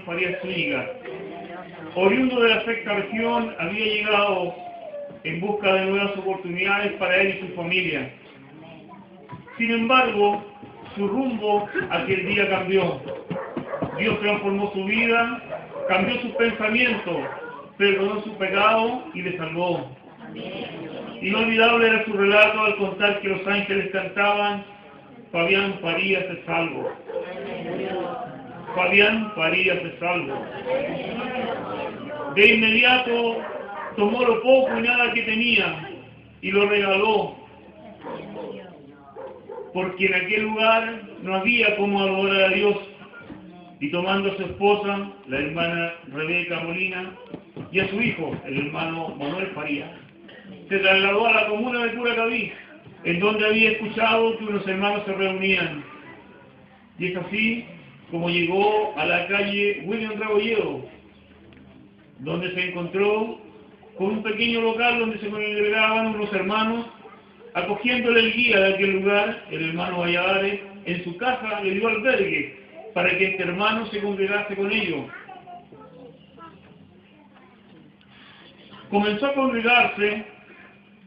Farías Zúñiga, oriundo de la sexta región, había llegado en busca de nuevas oportunidades para él y su familia. Sin embargo, su rumbo aquel día cambió. Dios transformó su vida, cambió sus pensamientos, perdonó su pecado y le salvó. Inolvidable era su relato al contar que los ángeles cantaban: Fabián Farías es salvo. Fabián Farías es salvo. De inmediato tomó lo poco y nada que tenía y lo regaló, porque en aquel lugar no había cómo adorar a Dios. Y tomando a su esposa, la hermana Rebeca Molina, y a su hijo, el hermano Manuel Farías, se trasladó a la comuna de Curacaví, en donde había escuchado que unos hermanos se reunían. Y es así como llegó a la calle William Rebolledo, donde se encontró con un pequeño local donde se congregaban unos hermanos, acogiéndole el guía de aquel lugar, el hermano Valladares. En su casa le dio albergue para que este hermano se congregase con ellos. Comenzó a congregarse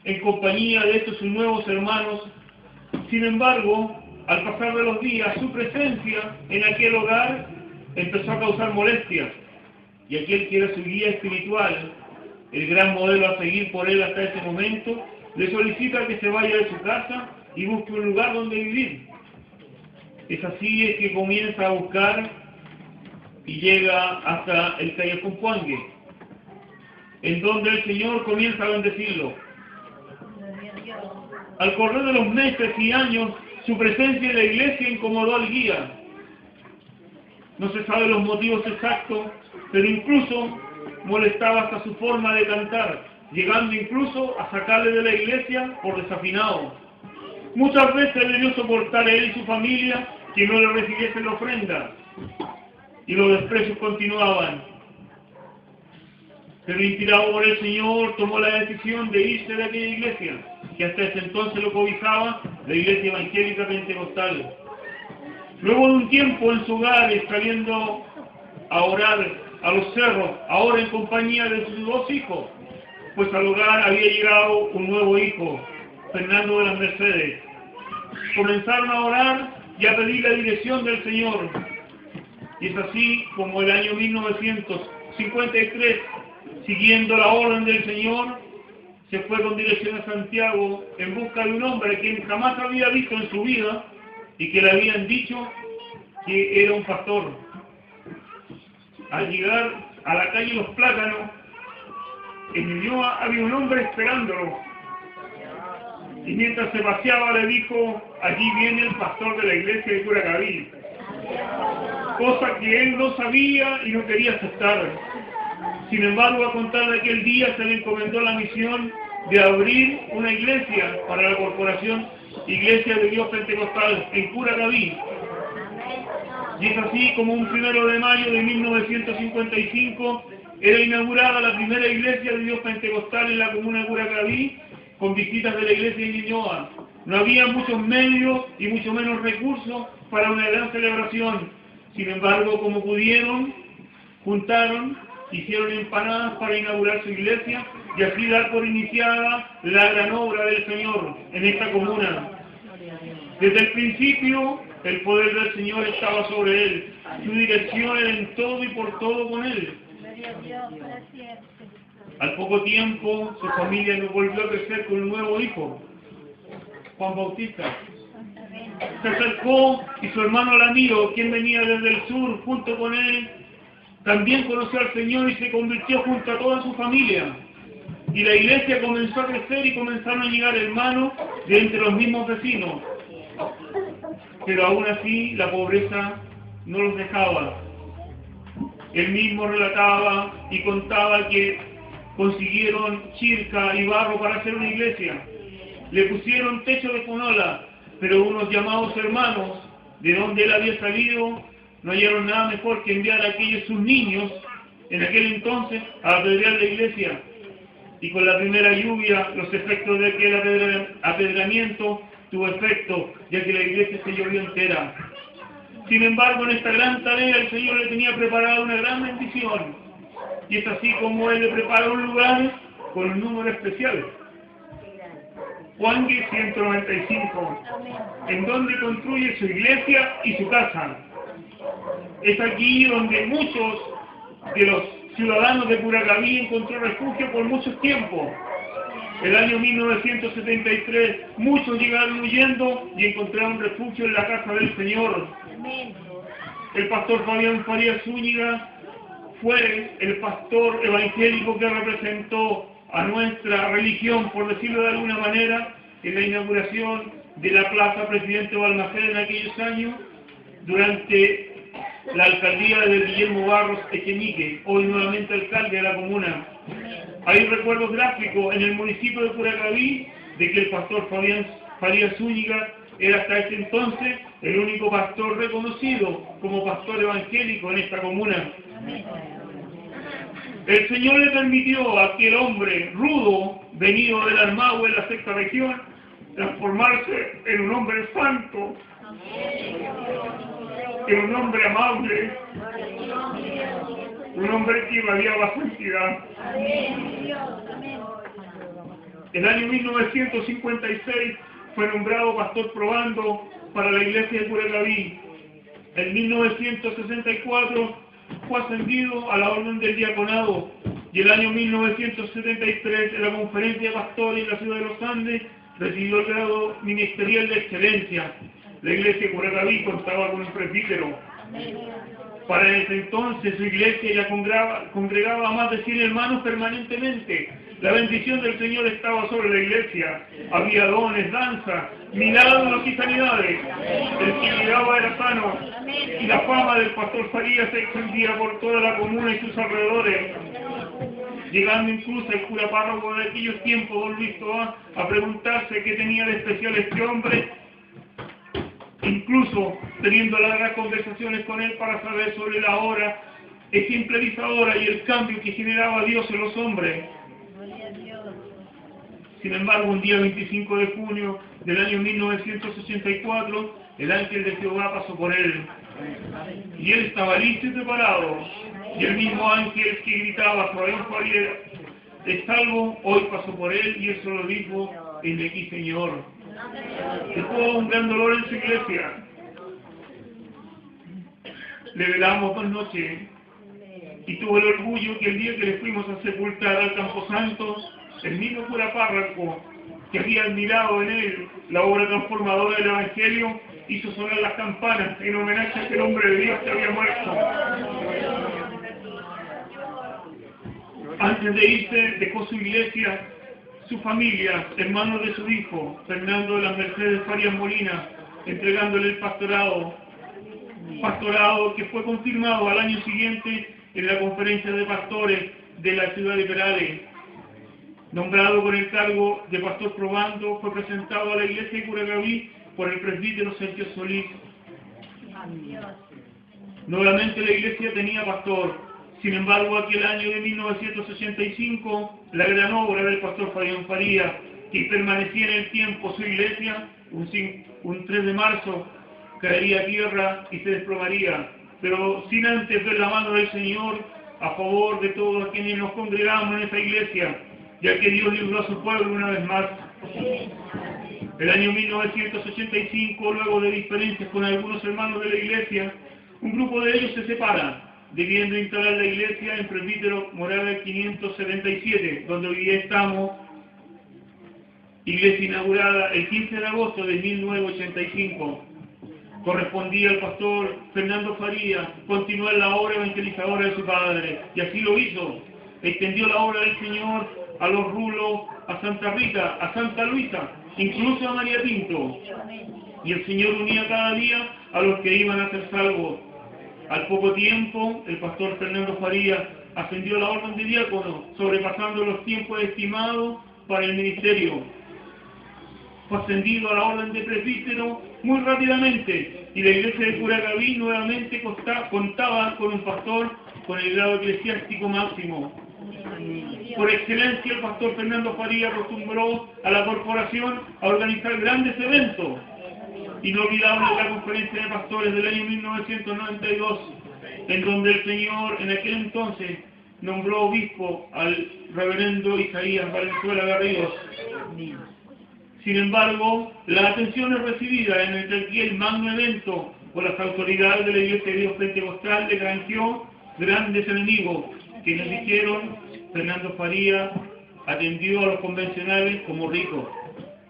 en compañía de estos sus nuevos hermanos. Sin embargo, al pasar de los días, su presencia en aquel hogar empezó a causar molestias, y aquel que era su guía espiritual, el gran modelo a seguir por él hasta ese momento, le solicita que se vaya de su casa y busque un lugar donde vivir. Es así es que comienza a buscar y llega hasta el callejón Puangue, en donde el Señor comienza a bendecirlo. Al correr de los meses y años, su presencia en la iglesia incomodó al guía. No se sabe los motivos exactos, pero incluso molestaba hasta su forma de cantar, llegando incluso a sacarle de la iglesia por desafinado. Muchas veces debió soportar a él y su familia que no le recibiesen la ofrenda, y los desprecios continuaban. Pero inspirado por el Señor, tomó la decisión de irse de aquella iglesia, que hasta ese entonces lo cobijaba, la iglesia evangélica pentecostal. Luego de un tiempo en su hogar, saliendo a orar a los cerros, ahora en compañía de sus dos hijos, pues al hogar había llegado un nuevo hijo, Fernando de las Mercedes. Comenzaron a orar y a pedir la dirección del Señor. Y es así como el año 1953, siguiendo la orden del Señor, se fue con dirección a Santiago en busca de un hombre que jamás había visto en su vida y que le habían dicho que era un pastor. Al llegar a la calle Los Plátanos, en Ñuñoa había un hombre esperándolo, y mientras se paseaba le dijo: allí viene el pastor de la iglesia de Curacaví, cosa que él no sabía y no quería aceptar. Sin embargo, a contar de aquel día se le encomendó la misión de abrir una iglesia para la corporación Iglesia de Dios Pentecostal en Curacaví. Y es así como un 1 de mayo de 1955 era inaugurada la primera iglesia de Dios Pentecostal en la comuna de Curacaví, con visitas de la iglesia de Ñuñoa. No había muchos medios y mucho menos recursos para una gran celebración. Sin embargo, como pudieron, juntaron, hicieron empanadas para inaugurar su iglesia y así dar por iniciada la gran obra del Señor en esta comuna. Desde el principio, el poder del Señor estaba sobre él. Su dirección era en todo y por todo con él. Al poco tiempo, su familia nos volvió a crecer con un nuevo hijo, Juan Bautista. Se acercó y su hermano Ramiro, quien venía desde el sur junto con él, también conoció al Señor y se convirtió junto a toda su familia. Y la iglesia comenzó a crecer y comenzaron a llegar hermanos de entre los mismos vecinos. Pero aún así la pobreza no los dejaba. Él mismo relataba y contaba que consiguieron chirca y barro para hacer una iglesia. Le pusieron techo de fonola, pero unos llamados hermanos, de donde él había salido, no hallaron nada mejor que enviar a aquellos sus niños, en aquel entonces, a apedrear la iglesia. Y con la primera lluvia, los efectos de aquel apedramiento tuvo efecto, ya que la iglesia se llovió entera. Sin embargo, en esta gran tarea el Señor le tenía preparada una gran bendición. Y es así como Él le prepara un lugar con un número especial. Juan 195, en donde construye su iglesia y su casa. Es aquí donde muchos de los ciudadanos de Curacaví encontró refugio por mucho tiempo. El año 1973, muchos llegaron huyendo y encontraron refugio en la casa del Señor. El pastor Fabián Farías Zúñiga fue el pastor evangélico que representó a nuestra religión, por decirlo de alguna manera, en la inauguración de la Plaza Presidente Balmaceda en aquellos años, durante la alcaldía de Guillermo Barros Echenique, hoy nuevamente alcalde de la comuna. Hay recuerdos gráficos en el municipio de Curacaví de que el pastor Fabián Farías Zúñiga era hasta ese entonces el único pastor reconocido como pastor evangélico en esta comuna. El Señor le permitió a aquel hombre rudo, venido del Almagüe, en la sexta región, transformarse en un hombre santo, en un hombre amable, un hombre que irradiaba santidad. El año 1956 fue nombrado pastor probando para la iglesia de Curacaví. En 1964 fue ascendido a la orden del diaconado y el año 1973 en la conferencia de pastores en la ciudad de Los Andes recibió el grado ministerial de excelencia. La iglesia de Curacaví contaba con un presbítero. Para ese entonces su iglesia ya congregaba a más de 100 hermanos permanentemente. La bendición del Señor estaba sobre la iglesia. Había dones, danza, milagros y sanidades. El que llegaba era sano. Y la fama del pastor Farías se extendía por toda la comuna y sus alrededores. Llegando incluso el cura párroco de aquellos tiempos, don Luis Toá, a preguntarse qué tenía de especial este hombre, incluso teniendo largas conversaciones con él para saber sobre la hora ejemplarizadora y el cambio que generaba Dios en los hombres. Sin embargo, un día 25 de junio del año 1984, el ángel de Jehová pasó por él. Y él estaba listo y preparado. Y el mismo ángel que gritaba, Fabián Farías es salvo, hoy pasó por él y él solo dijo, en aquí, Señor. Tuvo un gran dolor en su iglesia. Le velamos 2 noches y tuvo el orgullo que el día que le fuimos a sepultar al Camposanto, el mismo cura párroco que había admirado en él la obra transformadora del Evangelio, hizo sonar las campanas en homenaje a aquel hombre de Dios que había muerto. Antes de irse, dejó su iglesia, su familia, hermanos de su hijo, Fernando de las Mercedes Farías Molina, entregándole el pastorado que fue confirmado al año siguiente en la conferencia de pastores de la ciudad de Perales. Nombrado con el cargo de pastor probando, fue presentado a la iglesia de Curacaví por el presbítero Sergio Solís. Nuevamente la iglesia tenía pastor. Sin embargo, aquel año de 1985, la gran obra del pastor Fabián Farías, que permanecía en el tiempo su iglesia, un 3 de marzo, caería a tierra y se desplomaría, pero sin antes ver la mano del Señor a favor de todos quienes nos congregamos en esa iglesia, ya que Dios libró a su pueblo una vez más. El año 1985, luego de diferencias con algunos hermanos de la iglesia, un grupo de ellos se separa, debiendo instalar la iglesia en Presbítero Morales 577, donde hoy día estamos, iglesia inaugurada el 15 de agosto de 1985. Correspondía al pastor Fernando Farías continuar la obra evangelizadora de su padre, y así lo hizo. Extendió la obra del Señor a los Rulos, a Santa Rita, a Santa Luisa, incluso a María Pinto. Y el Señor unía cada día a los que iban a ser salvos. Al poco tiempo, el pastor Fernando Farías ascendió a la orden de diácono, sobrepasando los tiempos estimados para el ministerio. Fue ascendido a la orden de presbítero muy rápidamente, y la iglesia de Curacaví nuevamente contaba con un pastor con el grado eclesiástico máximo. Por excelencia, el pastor Fernando Faría acostumbró a la corporación a organizar grandes eventos. Inolvidable la conferencia de pastores del año 1992, en donde el Señor, en aquel entonces, nombró obispo al reverendo Isaías Valenzuela Garridos. Sin embargo, las atenciones recibidas en aquel magno evento por las autoridades de la Iglesia de Dios Pentecostal le granjeó grandes enemigos, que nos dijeron: Fernando Faría atendió a los convencionales como rico,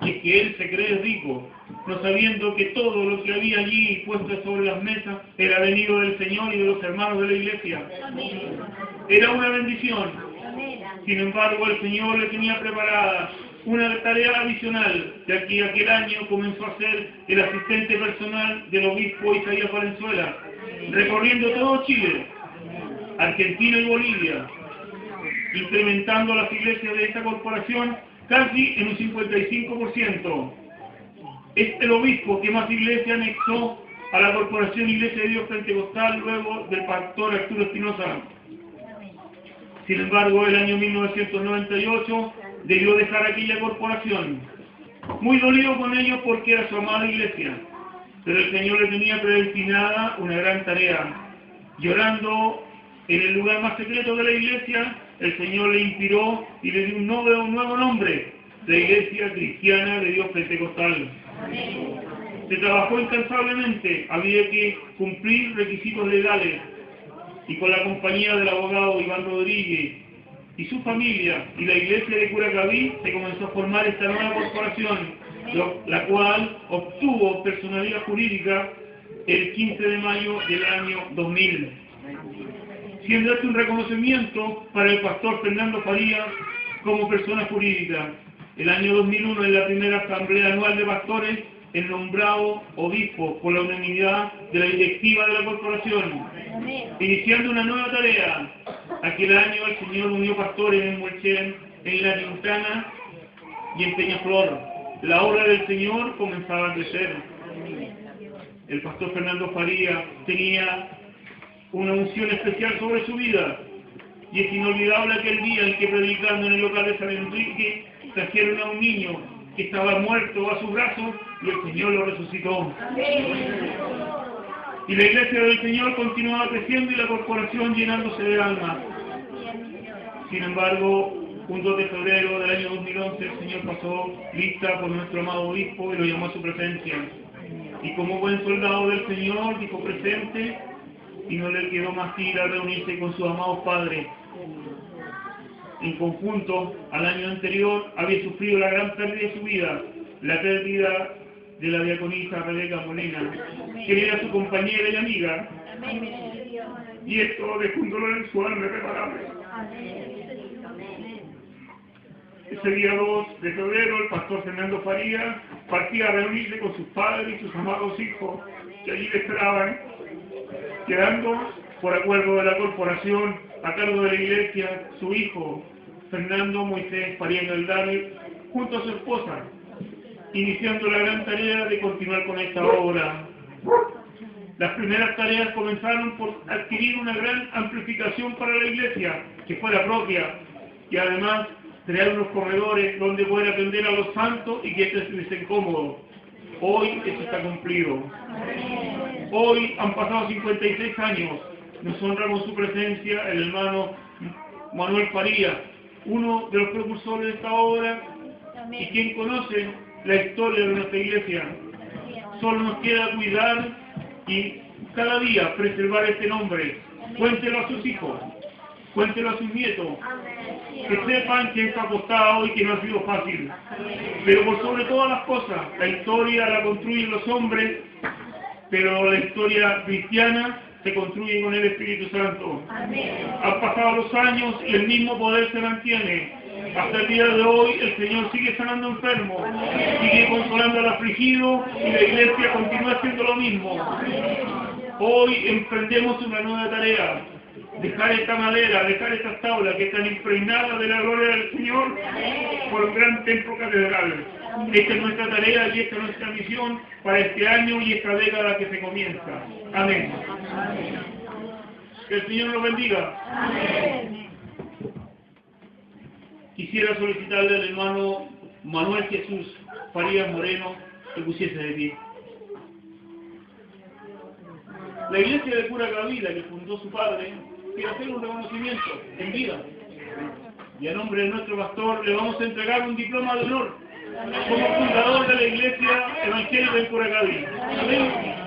y es que él se cree rico, no sabiendo que todo lo que había allí puesto sobre las mesas era venido del Señor y de los hermanos de la Iglesia. Era una bendición. Sin embargo, el Señor le tenía preparada una tarea adicional, ya que aquel año comenzó a ser el asistente personal del obispo Isaías Valenzuela, recorriendo todo Chile, Argentina y Bolivia, incrementando las iglesias de esta corporación casi en un 55%. Es el obispo que más iglesias anexó a la corporación Iglesia de Dios Pentecostal luego del pastor Arturo Espinosa. Sin embargo, el año 1998 debió dejar aquella corporación, muy dolido con ellos porque era su amada iglesia, pero el Señor le tenía predestinada una gran tarea. Llorando en el lugar más secreto de la iglesia, el Señor le inspiró y le dio un nuevo nombre: la Iglesia Cristiana de Dios Pentecostal. Se trabajó incansablemente, había que cumplir requisitos legales, y con la compañía del abogado Iván Rodríguez y su familia y la iglesia de Curacaví se comenzó a formar esta nueva corporación, la cual obtuvo personalidad jurídica el 15 de mayo del año 2000. Siendo este un reconocimiento para el pastor Fernando Faría como persona jurídica. El año 2001, en la primera asamblea anual de pastores, el nombrado obispo por la unanimidad de la directiva de la corporación, iniciando una nueva tarea. Aquel año el Señor unió pastores en Muelchen, en La Quintana y en Peñaflor. La obra del Señor comenzaba a crecer. El pastor Fernando Faría tenía una unción especial sobre su vida, y es inolvidable aquel día en que, predicando en el local de San Enrique, trajeron a un niño que estaba muerto a sus brazos y el Señor lo resucitó. Y la iglesia del Señor continuaba creciendo y la corporación llenándose de almas. Sin embargo, un 2 de febrero del año 2011 el Señor pasó lista por nuestro amado obispo y lo llamó a su presencia. Y como buen soldado del Señor dijo presente, y no le quedó más que ir a reunirse con sus amados padres. En conjunto, al año anterior, había sufrido la gran pérdida de su vida, la pérdida de la diaconisa Rebeca Molina, que era su compañera y amiga, y esto dejó un dolor en su alma irreparable. Ese día 2 de febrero, el pastor Fernando Faría partía a reunirse con sus padres y sus amados hijos, que allí le esperaban, quedando, por acuerdo de la corporación, a cargo de la iglesia, su hijo, Fernando Moisés Faría Galdame, junto a su esposa, iniciando la gran tarea de continuar con esta obra. Las primeras tareas comenzaron por adquirir una gran amplificación para la iglesia, que fuera propia, y además crear unos corredores donde poder atender a los santos y que estuviesen cómodos. Hoy eso está cumplido. Hoy han pasado 56 años. Nos honra con su presencia el hermano Manuel Faría, uno de los precursores de esta obra y quien conoce la historia de nuestra iglesia. Solo nos queda cuidar y cada día preservar este nombre. Cuéntelo a sus hijos, cuéntelo a sus nietos, que sepan que está costado y que no ha sido fácil. Pero por sobre todas las cosas, la historia la construyen los hombres, pero la historia cristiana se construye con el Espíritu Santo. Han pasado los años y el mismo poder se mantiene. Hasta el día de hoy el Señor sigue sanando enfermos, sigue consolando al afligido y la iglesia continúa haciendo lo mismo. Hoy emprendemos una nueva tarea. dejar esta madera, dejar estas tablas que están impregnadas de la gloria del Señor por un gran templo catedral. Esta es nuestra tarea y esta es nuestra misión para este año y esta década que se comienza. Amén. Que el Señor nos bendiga. Quisiera solicitarle al hermano Manuel Jesús Farías Moreno que pusiese de pie. La iglesia de Pura Cabida que fundó su padre quiere hacer un reconocimiento en vida. Y a nombre de nuestro pastor le vamos a entregar un diploma de honor como fundador de la iglesia evangélica de Pura Cabida. Amén.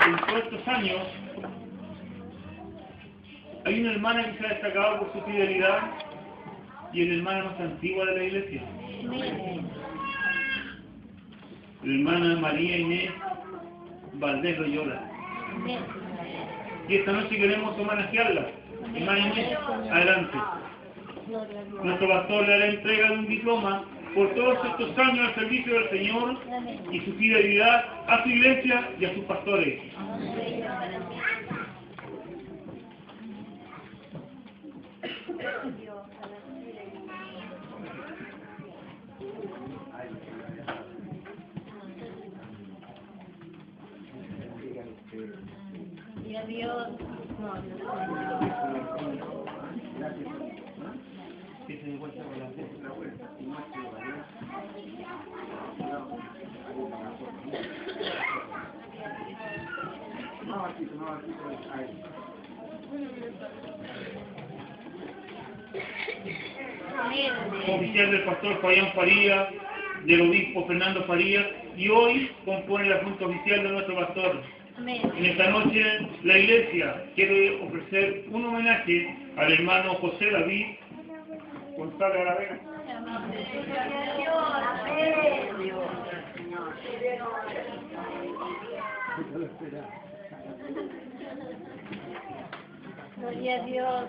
En todos estos años hay una hermana que se ha destacado por su fidelidad y es la hermana más antigua de la iglesia. La hermana María Inés Valdés Loyola. Y esta noche queremos homenajearla. Hermana Inés, adelante. Nuestro pastor le hará entrega de un diploma por todos estos años al servicio del Señor y su fidelidad a su iglesia y a sus pastores. Y adiós. ¿Qué se encuentra con la fe? Oficial del pastor Fabián Farías, del obispo Fernando Farías, y hoy compone la junta oficial de nuestro pastor. En esta noche la iglesia quiere ofrecer un homenaje al hermano José David González Aravena. Gloria a Dios.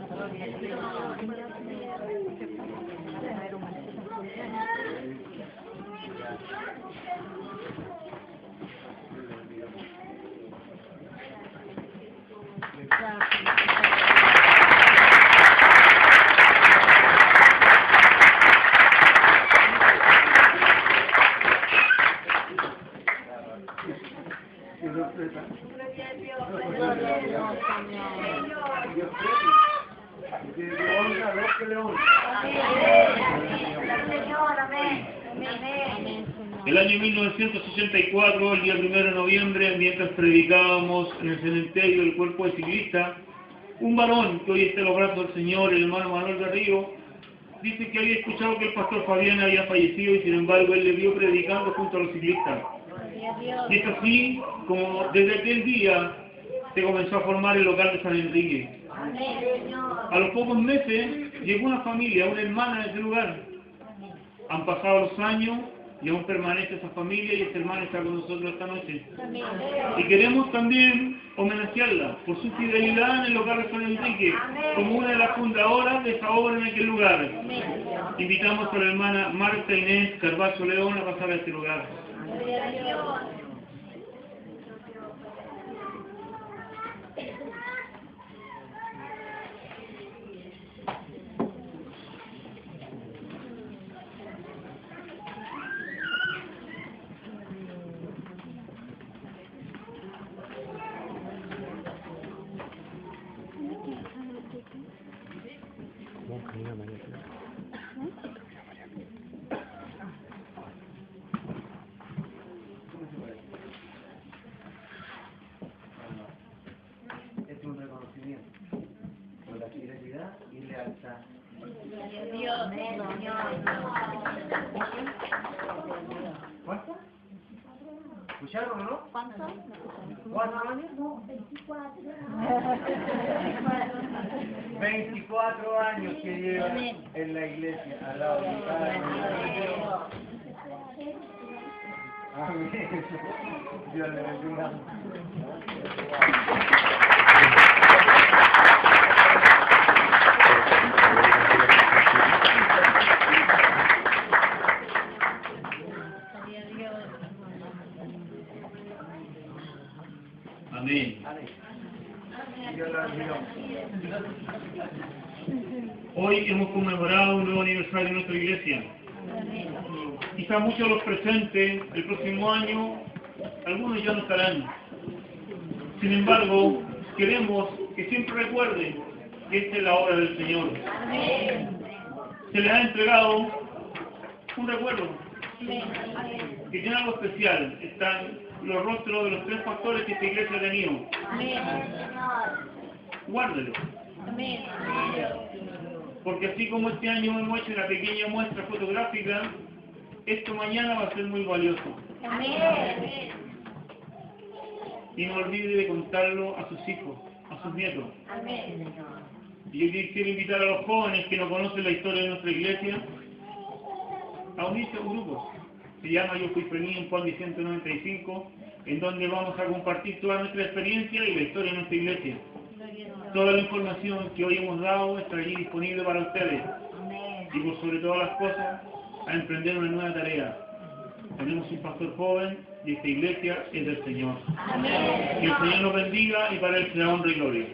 El año 1964, el día 1 de noviembre, mientras predicábamos en el cementerio del cuerpo de ciclista, un varón que hoy está en los brazos del Señor, el hermano Manuel Garrido, dice que había escuchado que el pastor Fabián había fallecido y sin embargo él le vio predicando junto a los ciclistas. Y es así como desde aquel día se comenzó a formar el local de San Enrique. A los pocos meses llegó una familia, una hermana de ese lugar. Han pasado los años y aún permanece esa familia y esta hermana está con nosotros esta noche. Y queremos también homenajearla por su fidelidad en el local de San Enrique, como una de las fundadoras de esa obra en aquel lugar. Invitamos a la hermana Marta Inés Carvalho León a pasar a este lugar. ¿Escucharon o no? ¿Cuánto? 4 años. 24 años que lleva en la iglesia, al lado de cada uno. Amén. Dios le bendiga. Amén. Dios le bendiga. Hoy hemos conmemorado un nuevo aniversario de nuestra iglesia. Quizá muchos de los presentes el próximo año, algunos ya no estarán. Sin embargo, queremos que siempre recuerden que esta es la obra del Señor. Se les ha entregado un recuerdo que tiene algo especial. Están los rostros de los 3 pastores que esta iglesia ha tenido. Guárdelo. Porque así como este año hemos hecho una pequeña muestra fotográfica, esto mañana va a ser muy valioso. Y no olvide de contarlo a sus hijos, a sus nietos. Y yo quiero invitar a los jóvenes que no conocen la historia de nuestra iglesia a unirse a un grupo. Se llama Yo Fui Feliz en Juan 195, en donde vamos a compartir toda nuestra experiencia y la historia de nuestra iglesia. Toda la información que hoy hemos dado está allí disponible para ustedes. Y por sobre todas las cosas, a emprender una nueva tarea. Tenemos un pastor joven y esta iglesia es del Señor. Que el Señor nos bendiga y para Él sea honra y gloria.